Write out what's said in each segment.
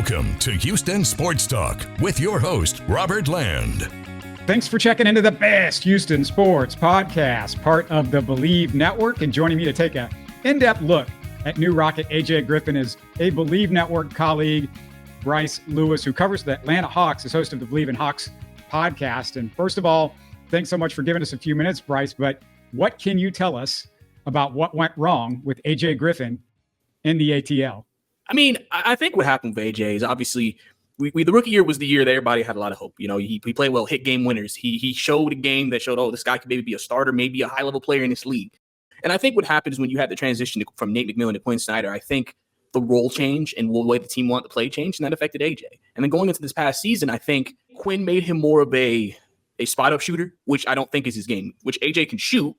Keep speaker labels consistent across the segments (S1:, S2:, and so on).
S1: Welcome to Houston Sports Talk with your host, Robert Land.
S2: Thanks for checking into the best Houston sports podcast, part of the Bleav Network. And joining me to take an in-depth look at new Rocket AJ Griffin is a Bleav Network colleague, Brice Lewis, who covers the Atlanta Hawks, is host of the Bleav in Hawks podcast. And first of all, thanks so much for giving us a few minutes, Brice. But what can you tell us about what went wrong with AJ Griffin in the ATL?
S3: I mean, I think what happened with AJ is obviously the rookie year was the year that everybody had a lot of hope. You know, he played well, hit game winners. He showed a game that showed, oh, this guy could maybe be a starter, maybe a high-level player in this league. And I think what happens when you had the transition from Nate McMillan to Quinn Snyder, I think the role change and the way the team wanted to play changed, and that affected AJ. And then going into this past season, I think Quinn made him more of a spot-up shooter, which I don't think is his game, which AJ can shoot.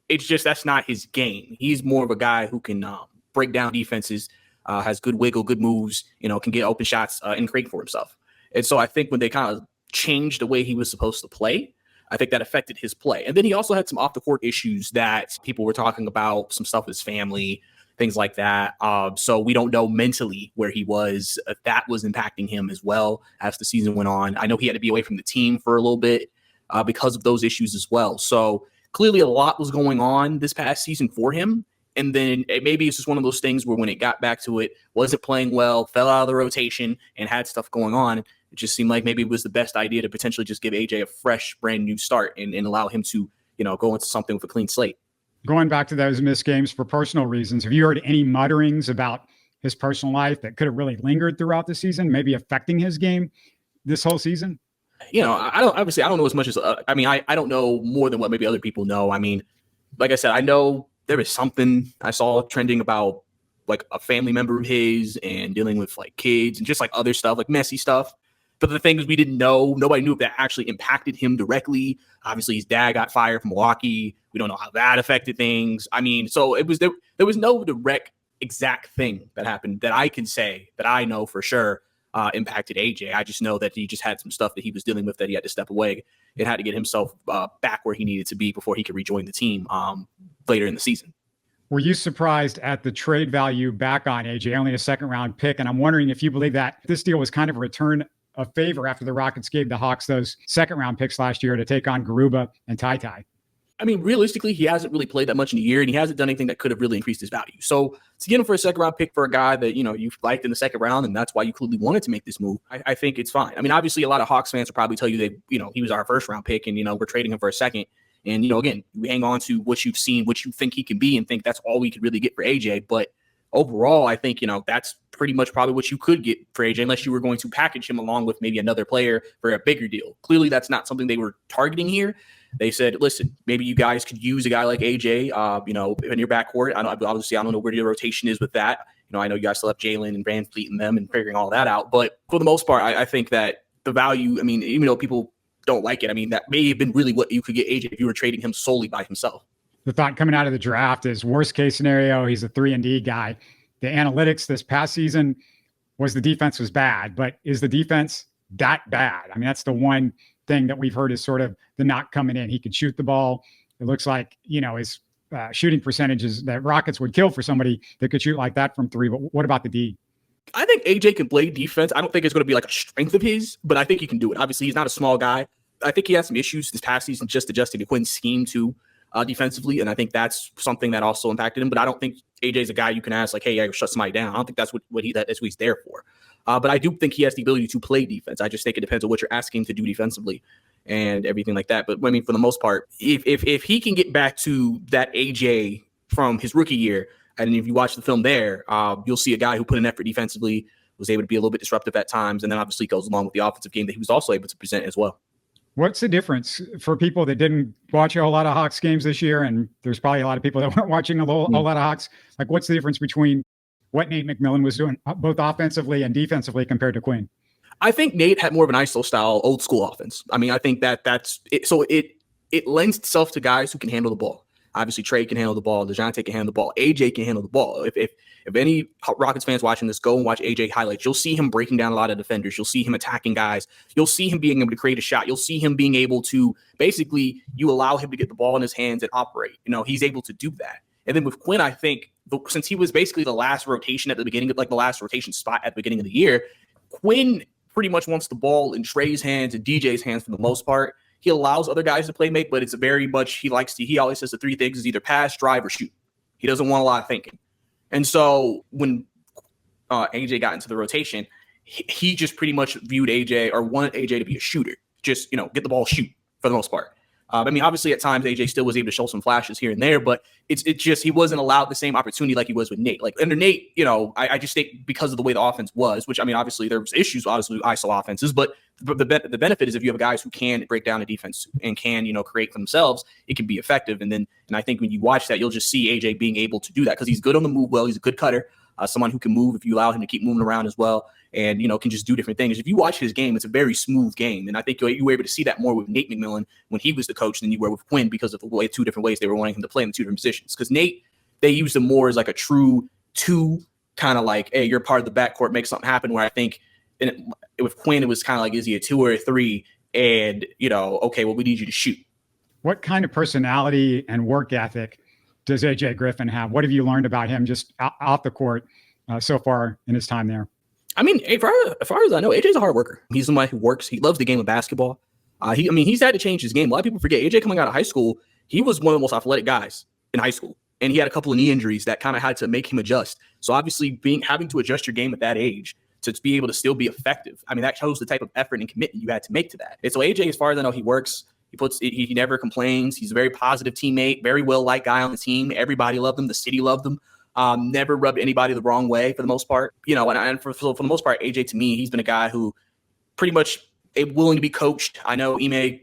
S3: It's just that's not his game. He's more of a guy who can break down defenses, has good wiggle, good moves, can get open shots and create for himself. And so I think when they kind of changed the way he was supposed to play, I think that affected his play. And then he also had some off-the-court issues that people were talking about, some stuff with his family, things like that. So we don't know mentally where he was. That was impacting him as well as the season went on. I know he had to be away from the team for a little bit because of those issues as well. So clearly a lot was going on this past season for him. And then maybe it's just one of those things where when it got back to it, wasn't playing well, fell out of the rotation, and had stuff going on. It just seemed like maybe it was the best idea to potentially just give AJ a fresh, brand new start and allow him to, go into something with a clean slate.
S2: Going back to those missed games for personal reasons, have you heard any mutterings about his personal life that could have really lingered throughout the season, maybe affecting his game this whole season?
S3: I don't know as much as, I don't know more than what maybe other people know. I mean, like I said, I know there was something I saw trending about like a family member of his and dealing with like kids and just like other stuff, like messy stuff. But the thing is, we didn't know. Nobody knew if that actually impacted him directly. Obviously, his dad got fired from Milwaukee. We don't know how that affected things. I mean, so it was there was no direct exact thing that happened that I can say that I know for sure impacted AJ. I just know that he just had some stuff that he was dealing with that he had to step away and had to get himself back where he needed to be before he could rejoin the team later in the season.
S2: Were you surprised at the trade value back on AJ, only a second-round pick? And I'm wondering if you believe that this deal was kind of a return of favor after the Rockets gave the Hawks those second-round picks last year to take on Garuba and Ty.
S3: I mean, realistically, he hasn't really played that much in a year, and he hasn't done anything that could have really increased his value. So to get him for a second-round pick for a guy that, you liked in the second round, and that's why you clearly wanted to make this move, I think it's fine. I mean, obviously, a lot of Hawks fans will probably tell you that, he was our first-round pick, and, we're trading him for a second. And, again, we hang on to what you've seen, what you think he can be, and think that's all we could really get for AJ. But overall, I think, that's pretty much probably what you could get for AJ, unless you were going to package him along with maybe another player for a bigger deal. Clearly, that's not something they were targeting here. They said, listen, maybe you guys could use a guy like AJ, in your backcourt. I don't know where your rotation is with that. I know you guys still have Jalen and Van Fleet and them and figuring all that out. But for the most part, I think that the value, even though people don't like it, that may have been really what you could get AJ if you were trading him solely by himself.
S2: The thought coming out of the draft is worst case scenario, he's a 3-and-D guy. The analytics this past season was the defense was bad, but is the defense that bad? That's the one thing that we've heard is sort of the knock coming in. He could shoot the ball. It looks like, his shooting percentages that Rockets would kill for somebody that could shoot like that from three. But what about the D?
S3: I think AJ can play defense. I don't think it's going to be like a strength of his, but I think he can do it. Obviously, he's not a small guy. I think he had some issues this past season just adjusting to Quinn's scheme too defensively, and I think that's something that also impacted him. But I don't think AJ's a guy you can ask like, hey, I shut somebody down. I don't think that's what he's there for. But I do think he has the ability to play defense. I just think it depends on what you're asking him to do defensively and everything like that. But for the most part, if he can get back to that AJ from his rookie year, and if you watch the film there, you'll see a guy who put an effort defensively, was able to be a little bit disruptive at times, and then obviously goes along with the offensive game that he was also able to present as well.
S2: What's the difference for people that didn't watch a whole lot of Hawks games this year? And there's probably a lot of people that weren't watching a whole lot of Hawks. Like, what's the difference between what Nate McMillan was doing both offensively and defensively compared to Quinn?
S3: I think Nate had more of an ISO style, old school offense. I think that's it. So it lends itself to guys who can handle the ball. Obviously, Trae can handle the ball. Dejounte can handle the ball. AJ can handle the ball. If any Rockets fans watching this, go and watch AJ highlights. You'll see him breaking down a lot of defenders. You'll see him attacking guys. You'll see him being able to create a shot. You'll see him being able to basically, you allow him to get the ball in his hands and operate. He's able to do that. And then with Quinn, I think since he was basically the last rotation at the beginning of the last rotation spot at the beginning of the year, Quinn pretty much wants the ball in Trae's hands and DJ's hands for the most part. He allows other guys to play make, but it's very much he always says the three things is either pass, drive, or shoot. He doesn't want a lot of thinking. And so when AJ got into the rotation, he just pretty much viewed AJ or wanted AJ to be a shooter. Just, get the ball, shoot for the most part. Obviously at times AJ still was able to show some flashes here and there, but it's just he wasn't allowed the same opportunity like he was with Nate. Like under Nate, I just think because of the way the offense was, which obviously there was issues obviously with ISO offenses, but the benefit is if you have guys who can break down a defense and can create for themselves, it can be effective. And I think when you watch that, you'll just see AJ being able to do that because he's good on the move. Well, he's a good cutter, someone who can move if you allow him to keep moving around as well. And, can just do different things. If you watch his game, it's a very smooth game. And I think you were able to see that more with Nate McMillan when he was the coach than you were with Quinn because of the way two different ways they were wanting him to play in the two different positions. Because Nate, they used him more as like a true two, kind of like, hey, you're part of the backcourt, make something happen. Where I think with Quinn, it was kind of like, is he a 2 or a 3? And, okay, well, we need you to shoot. What kind of personality and work ethic does AJ Griffin have? What have you learned about him just off the court so far in his time there? As far as I know, AJ's a hard worker. He's somebody who works. He loves the game of basketball. He's had to change his game. A lot of people forget AJ coming out of high school, he was one of the most athletic guys in high school. And he had a couple of knee injuries that kind of had to make him adjust. So obviously having to adjust your game at that age to be able to still be effective. That shows the type of effort and commitment you had to make to that. And so AJ, as far as I know, he works. He never complains. He's a very positive teammate, very well-liked guy on the team. Everybody loved him. The city loved him. Never rubbed anybody the wrong way for the most part, and for the most part, AJ to me, he's been a guy who pretty much willing to be coached. I know Ime,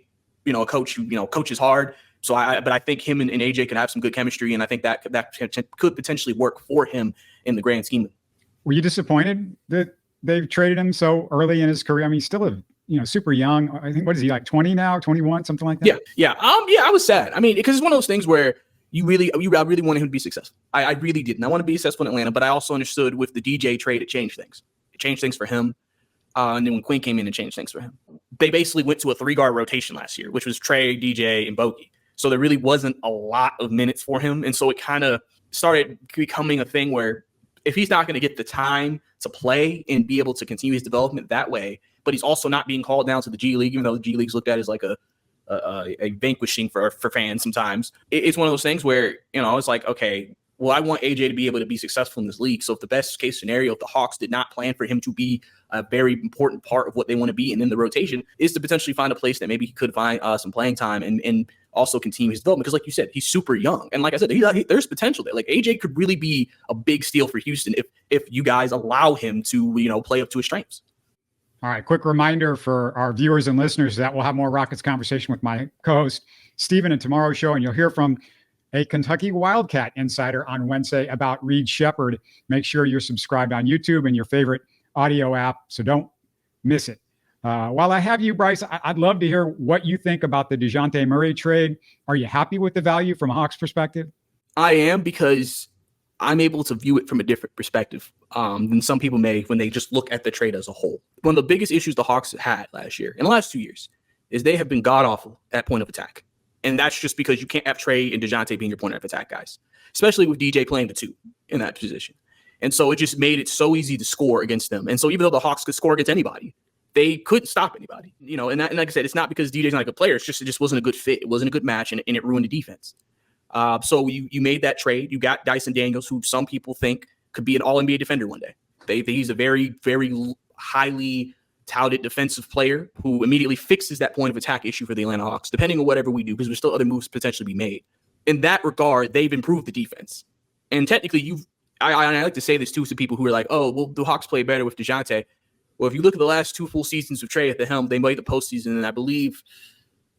S3: a coach who, coaches hard. So but I think him and AJ can have some good chemistry. And I think that could potentially work for him in the grand scheme. Were you disappointed that they've traded him so early in his career? He's still super young. I think, what is he, like 20 now, 21, something like that? Yeah. I was sad. Because it's one of those things where I really wanted him to be successful. I really didn't. I want to be successful in Atlanta, but I also understood with the DJ trade, it changed things. It changed things for him. And then when Quinn came in, it changed things for him. They basically went to a 3-guard rotation last year, which was Trae, DJ, and Bogey. So there really wasn't a lot of minutes for him. And so it kind of started becoming a thing where if he's not going to get the time to play and be able to continue his development that way, but he's also not being called down to the G League, even though the G League's looked at as like a vanquishing for fans sometimes. It's one of those things where, it's like, okay, well, I want AJ to be able to be successful in this league. So if the best case scenario, if the Hawks did not plan for him to be a very important part of what they want to be and in the rotation, is to potentially find a place that maybe he could find some playing time and also continue his development. Because like you said, he's super young. And like I said, there's potential there. Like AJ could really be a big steal for Houston if you guys allow him to, play up to his strengths. All right, quick reminder for our viewers and listeners that we'll have more Rockets conversation with my co-host, Steven, in tomorrow's show, and you'll hear from a Kentucky Wildcat insider on Wednesday about Reed Sheppard. Make sure you're subscribed on YouTube and your favorite audio app, so don't miss it. While I have you, Brice, I'd love to hear what you think about the Dejounte Murray trade. Are you happy with the value from a Hawks perspective? I am, because I'm able to view it from a different perspective than some people may when they just look at the trade as a whole. One of the biggest issues the Hawks had last year, in the last 2 years, is they have been god-awful at point of attack. And that's just because you can't have Trae and Dejounte being your point of attack guys, especially with DJ playing the 2 in that position. And so it just made it so easy to score against them. And so even though the Hawks could score against anybody, they couldn't stop anybody. And like I said, it's not because DJ's not a good player. It just wasn't a good fit. It wasn't a good match, and it ruined the defense. So you made that trade. You got Dyson Daniels, who some people think could be an All-NBA defender one day. He's a very, very highly touted defensive player who immediately fixes that point of attack issue for the Atlanta Hawks, depending on whatever we do, because there's still other moves potentially be made. In that regard, they've improved the defense. And technically, I like to say this too to people who are like, oh, well, the Hawks play better with Dejounte. Well, if you look at the last 2 full seasons of Trae at the helm, they made the postseason, and I Bleav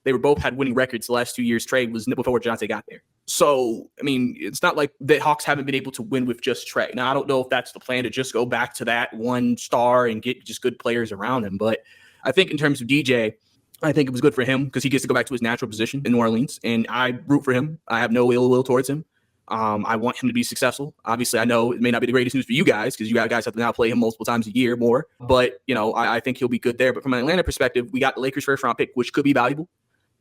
S3: they were both had winning records the last 2 years. Trae was before Dejounte got there. So, it's not like the Hawks haven't been able to win with just Trae. Now, I don't know if that's the plan to just go back to that one star and get just good players around him. But I think in terms of DJ, I think it was good for him because he gets to go back to his natural position in New Orleans. And I root for him. I have no ill will towards him. I want him to be successful. Obviously, I know it may not be the greatest news for you guys because you guys have to now play him multiple times a year more. But, I think he'll be good there. But from an Atlanta perspective, we got the Lakers' first-round pick, which could be valuable.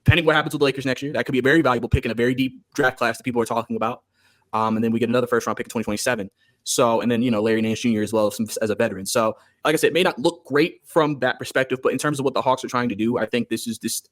S3: Depending what happens with the Lakers next year, that could be a very valuable pick in a very deep draft class that people are talking about. And then we get another first-round pick in 2027. So, and then, Larry Nance Jr. as well as a veteran. So, like I said, it may not look great from that perspective, but in terms of what the Hawks are trying to do, I think this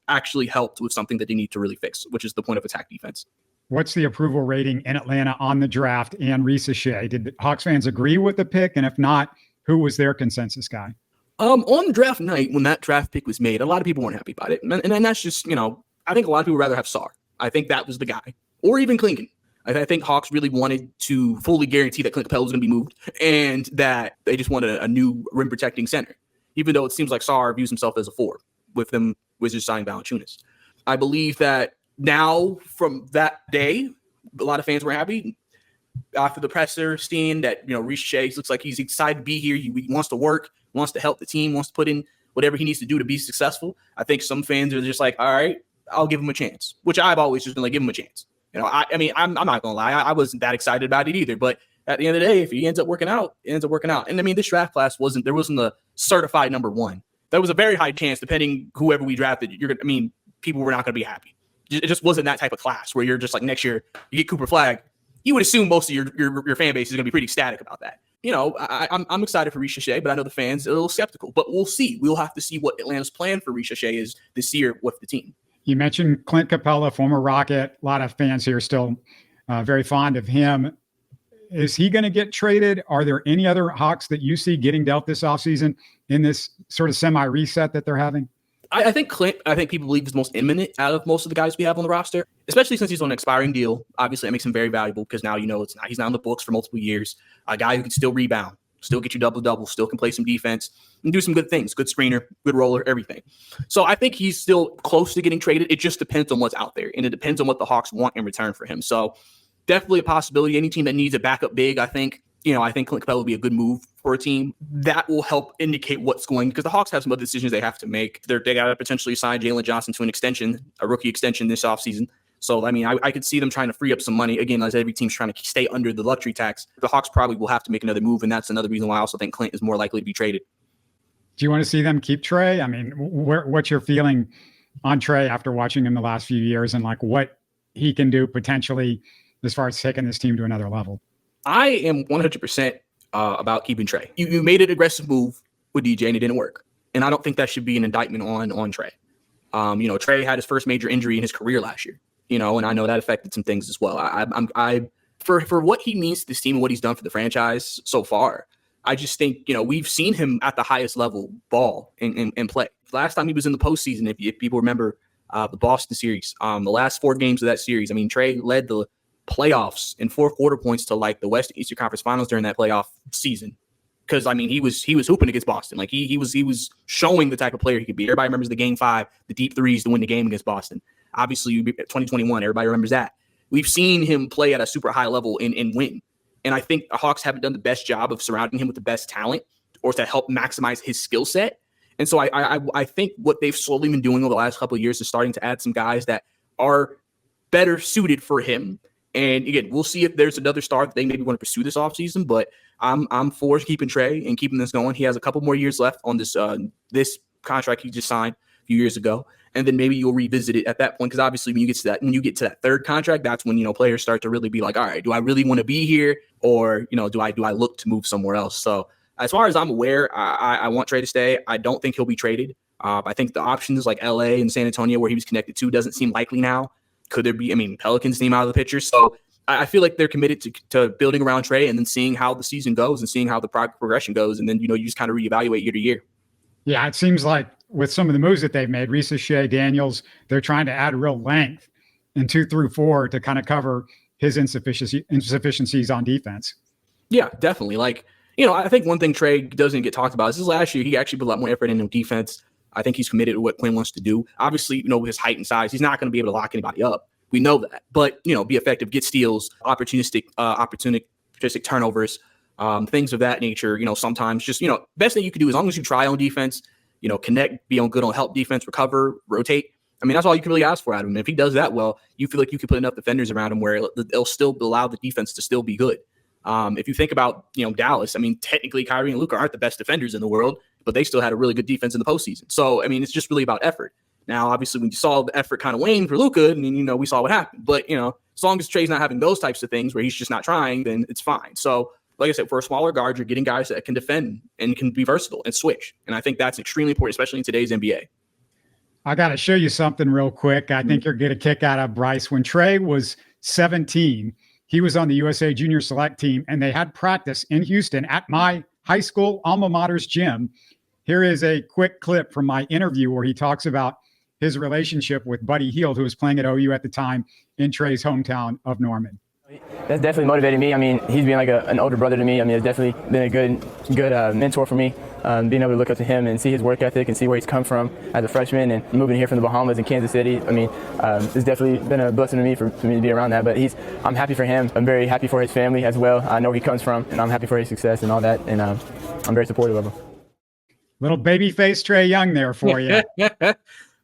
S3: actually helped with something that they need to really fix, which is the point of attack defense.
S2: What's the approval rating in Atlanta on the draft and Risacher? Did Hawks fans agree with the pick? And if not, who was their consensus guy?
S3: On draft night, when that draft pick was made, a lot of people weren't happy about it. And that's just, I think a lot of people would rather have Sarr. I think that was the guy. Or even Clingan. I think Hawks really wanted to fully guarantee that Clint Capela was going to be moved and that they just wanted a new rim-protecting center, even though it seems like Sarr views himself as a 4 with them Wizards signing Valanciunas. I Bleav that now from that day, a lot of fans were happy. After the presser, seeing that, Risacher looks like he's excited to be here. He wants to work, wants to help the team, wants to put in whatever he needs to do to be successful. I think some fans are just like, all right, I'll give him a chance, which I've always just been like, give him a chance. I'm not going to lie. I wasn't that excited about it either. But at the end of the day, if he ends up working out, it ends up working out. And this draft class wasn't a certified number 1. There was a very high chance, depending whoever we drafted, people were not going to be happy. It just wasn't that type of class where you're just like, next year you get Cooper Flagg. You would assume most of your fan base is going to be pretty ecstatic about that. I'm excited for Risacher, but I know the fans are a little skeptical. But we'll see. We'll have to see what Atlanta's plan for Risacher is this year with the team.
S2: You mentioned Clint Capela, former Rocket. A lot of fans here still very fond of him. Is he going to get traded? Are there any other Hawks that you see getting dealt this offseason in this sort of semi-reset that they're having?
S3: I think Clint, people Bleav is most imminent out of most of the guys we have on the roster, especially since he's on an expiring deal. Obviously, that makes him very valuable because now he's not on the books for multiple years. A guy who can still rebound, still get you double-double, still can play some defense and do some good things. Good screener, good roller, everything. So I think he's still close to getting traded. It just depends on what's out there, and it depends on what the Hawks want in return for him. So definitely a possibility. Any team that needs a backup big, I think Clint Capela would be a good move for a team. That will help indicate what's going, because the Hawks have some other decisions they have to make. They got to potentially sign Jalen Johnson to a rookie extension this offseason. So, I could see them trying to free up some money. Again, as every team's trying to stay under the luxury tax, the Hawks probably will have to make another move, and that's another reason why I also think Clint is more likely to be traded.
S2: Do you want to see them keep Trae? What's your feeling on Trae after watching him the last few years and what he can do potentially as far as taking this team to another level?
S3: I am 100% about keeping Trae. You made an aggressive move with DJ and it didn't work. And I don't think that should be an indictment on Trae. Trae had his first major injury in his career last year, and I know that affected some things as well. For what he means to this team and what he's done for the franchise so far, I just think, we've seen him at the highest level ball and play. Last time he was in the postseason, if people remember the Boston series, the last 4 games of that series, Trae led the playoffs in 4 quarter points to the West and Eastern Conference Finals during that playoff season. Because he was hooping against Boston. He was showing the type of player he could be. Everybody remembers the Game 5, the deep threes to win the game against Boston. Obviously, 2021, everybody remembers that. We've seen him play at a super high level and win. And I think the Hawks haven't done the best job of surrounding him with the best talent or to help maximize his skill set. And so I think what they've slowly been doing over the last couple of years is starting to add some guys that are better suited for him. And again, we'll see if there's another star that they maybe want to pursue this offseason, but I'm for keeping Trae and keeping this going. He has a couple more years left on this contract he just signed a few years ago. And then maybe you'll revisit it at that point. Because obviously when you get to that third contract, that's when, players start to really be like, all right, do I really want to be here? Or, do I look to move somewhere else? So as far as I'm aware, I want Trae to stay. I don't think he'll be traded. I think the options like LA and San Antonio, where he was connected to, doesn't seem likely now. Could there be, Pelicans name out of the picture. So I feel like they're committed to building around Trae and then seeing how the season goes and seeing how the progression goes. And then, you just kind of reevaluate year to year. Yeah,
S2: it seems like with some of the moves that they've made, Risacher, Daniels, they're trying to add real length in 2 through 4 to kind of cover his insufficiencies on defense.
S3: Yeah, definitely. I think one thing Trae doesn't get talked about is last year, he actually put a lot more effort into defense. I think he's committed to what Quinn wants to do. Obviously, with his height and size, he's not going to be able to lock anybody up. We know that. But, be effective, get steals, opportunistic turnovers, things of that nature. Sometimes just, best thing you can do as long as you try on defense, connect, be on good on help defense, recover, rotate. That's all you can really ask for out of him. If he does that well, you feel like you can put enough defenders around him where they'll still allow the defense to still be good. If you think about, Dallas, technically Kyrie and Luka aren't the best defenders in the world, but they still had a really good defense in the postseason. So, it's just really about effort. Now, obviously, when you saw the effort kind of wane for Luka, and we saw what happened. But, as long as Trae's not having those types of things where he's just not trying, then it's fine. So, like I said, for a smaller guard, you're getting guys that can defend and can be versatile and switch. And I think that's extremely important, especially in today's NBA.
S2: I got to show you something real quick. I think you're going to get a kick out of Brice. When Trae was 17, he was on the USA Junior Select team, and they had practice in Houston at my high school alma mater's gym. Here is a quick clip from my interview where he talks about his relationship with Buddy Hield, who was playing at OU at the time in Trae's hometown of Norman.
S4: That's definitely motivated me. I mean, he's been like an older brother to me. I mean, it's definitely been a good mentor for me. Being able to look up to him and see his work ethic and see where he's come from as a freshman and moving here from the Bahamas and Kansas City. I mean, it's definitely been a blessing to me for me to be around that. But I'm happy for him. I'm very happy for his family as well. I know where he comes from, and I'm happy for his success and all that. And I'm very supportive of him.
S2: Little baby face Trae Young there for you.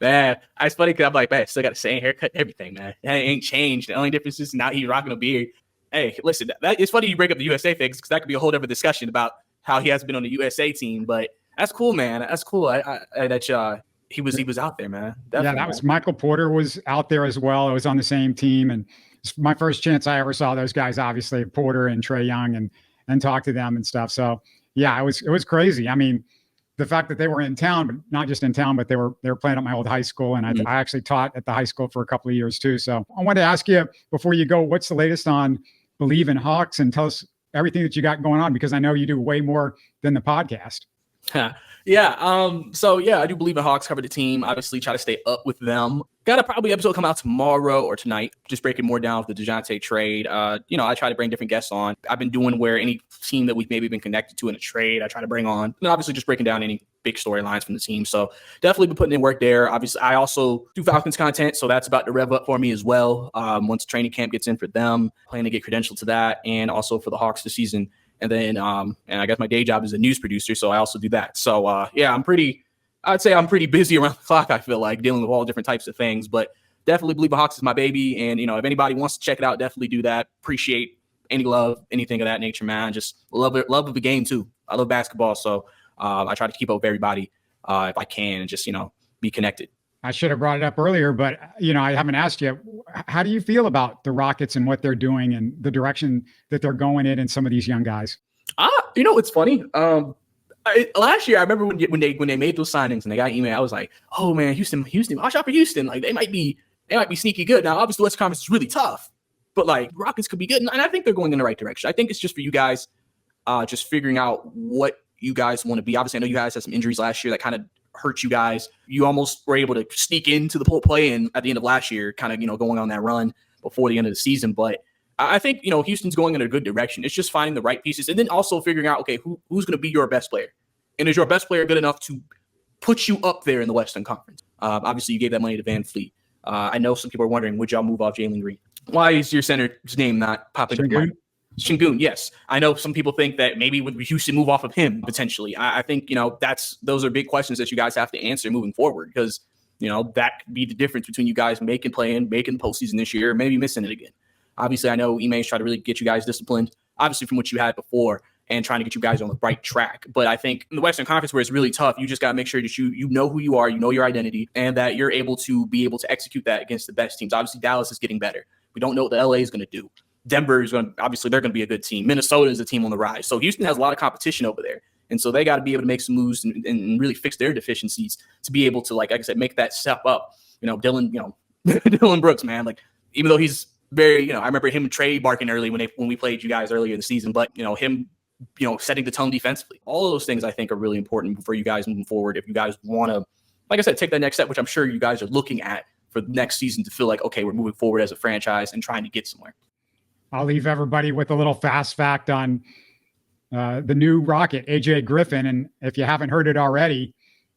S3: Man, it's funny because I'm like, man, still got the same haircut, everything, man. That ain't changed. The only difference is now he's rocking a beard. Hey, listen, it's funny you break up the USA things because that could be a whole different discussion about how he hasn't been on the USA team. But that's cool, man. That's cool. That he was out there, man. Definitely.
S2: Yeah, that was Michael Porter was out there as well. I was on the same team, and it's my first chance I ever saw those guys. Obviously, Porter and Trae Young, and talk to them and stuff. So yeah, it was crazy. I mean, the fact that they were in town, but not just in town, but they were playing at my old high school. And I actually taught at the high school for a couple of years too. So I wanted to ask you before you go, what's the latest on Bleav in Hawks, and tell us everything that you got going on, because I know you do way more than the podcast.
S3: Yeah. So yeah, I do Bleav in Hawks, cover the team, obviously try to stay up with them. Got a probably episode come out tomorrow or tonight, just breaking more down with the Dejounte trade. I try to bring different guests on. I've been doing where any team that we've maybe been connected to in a trade, I try to bring on, and obviously just breaking down any big storylines from the team. So definitely been putting in work there. Obviously, I also do Falcons content, so that's about to rev up for me as well. Once training camp gets in for them, planning to get credentialed to that, and also for the Hawks this season. And then, and I guess my day job is a news producer, so I also do that. So yeah, I'd say I'm pretty busy around the clock, I feel like, dealing with all different types of things. But definitely Bleav in Hawks is my baby. And, if anybody wants to check it out, definitely do that. Appreciate any love, anything of that nature, man. Just love of the game, too. I love basketball. So I try to keep up with everybody if I can, and just, be connected.
S2: I should have brought it up earlier, but, I haven't asked you. How do you feel about the Rockets and what they're doing and the direction that they're going in and some of these young guys?
S3: It's funny. Last year, I remember when they made those signings and they got email, I was like, oh man, Houston, watch out for Houston. Like they might be sneaky good. Now, obviously, the Western Conference is really tough, but like Rockets could be good. And I think they're going in the right direction. I think it's just for you guys, just figuring out what you guys want to be. Obviously, I know you guys had some injuries last year that kind of hurt you guys. You almost were able to sneak into the play in at the end of last year, kind of, going on that run before the end of the season. But I think, Houston's going in a good direction. It's just finding the right pieces and then also figuring out, okay, who's going to be your best player? And is your best player good enough to put you up there in the Western Conference? Obviously, you gave that money to Van Fleet. I know some people are wondering, would y'all move off Jalen Green? Why is your center's name not popping up? Shingun, yes. I know some people think that maybe would Houston move off of him potentially. I think, those are big questions that you guys have to answer moving forward, because, that could be the difference between you guys making the postseason this year, or maybe missing it again. Obviously, I know Ime's trying to really get you guys disciplined, obviously from what you had before, and trying to get you guys on the right track. But I think in the Western Conference, where it's really tough, you just got to make sure that you know who you are, you know your identity, and that you're able to execute that against the best teams. Obviously, Dallas is getting better. We don't know what the LA is going to do. Denver is obviously they're going to be a good team. Minnesota is a team on the rise. So Houston has a lot of competition over there. And so they got to be able to make some moves and really fix their deficiencies to be able to, like I said, make that step up. Dylan Brooks, man, like, even though he's very, I remember him and Trae barking early when we played you guys earlier in the season, but him, setting the tone defensively. All of those things I think are really important for you guys moving forward. If you guys want to, like I said, take that next step, which I'm sure you guys are looking at for the next season to feel like, okay, we're moving forward as a franchise and trying to get somewhere.
S2: I'll leave everybody with a little fast fact on the new Rocket, AJ Griffin. And if you haven't heard it already,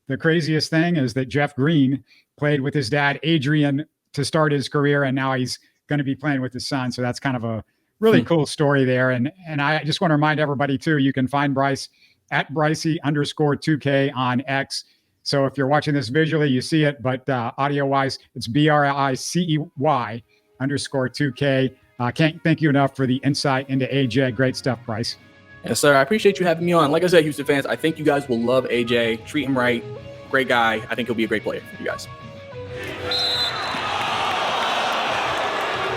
S2: the craziest thing is that Jeff Green played with his dad, Adrian, to start his career, and now he's going to be playing with his son. So that's kind of a really cool story there. And I just want to remind everybody too, you can find Brice at Bricey_2K on X. So if you're watching this visually, you see it, but audio wise, it's BRICEY_2K. Can't thank you enough for the insight into AJ. Great stuff, Brice.
S3: Yes, sir. I appreciate you having me on. Like I said, Houston fans, I think you guys will love AJ. Treat him right. Great guy. I think he'll be a great player for you guys.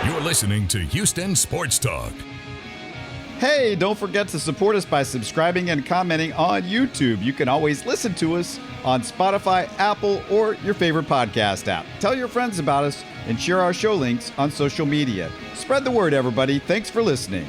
S1: You're listening to Houston Sports Talk.
S5: Hey, don't forget to support us by subscribing and commenting on YouTube. You can always listen to us on Spotify, Apple, or your favorite podcast app. Tell your friends about us and share our show links on social media. Spread the word, everybody. Thanks for listening.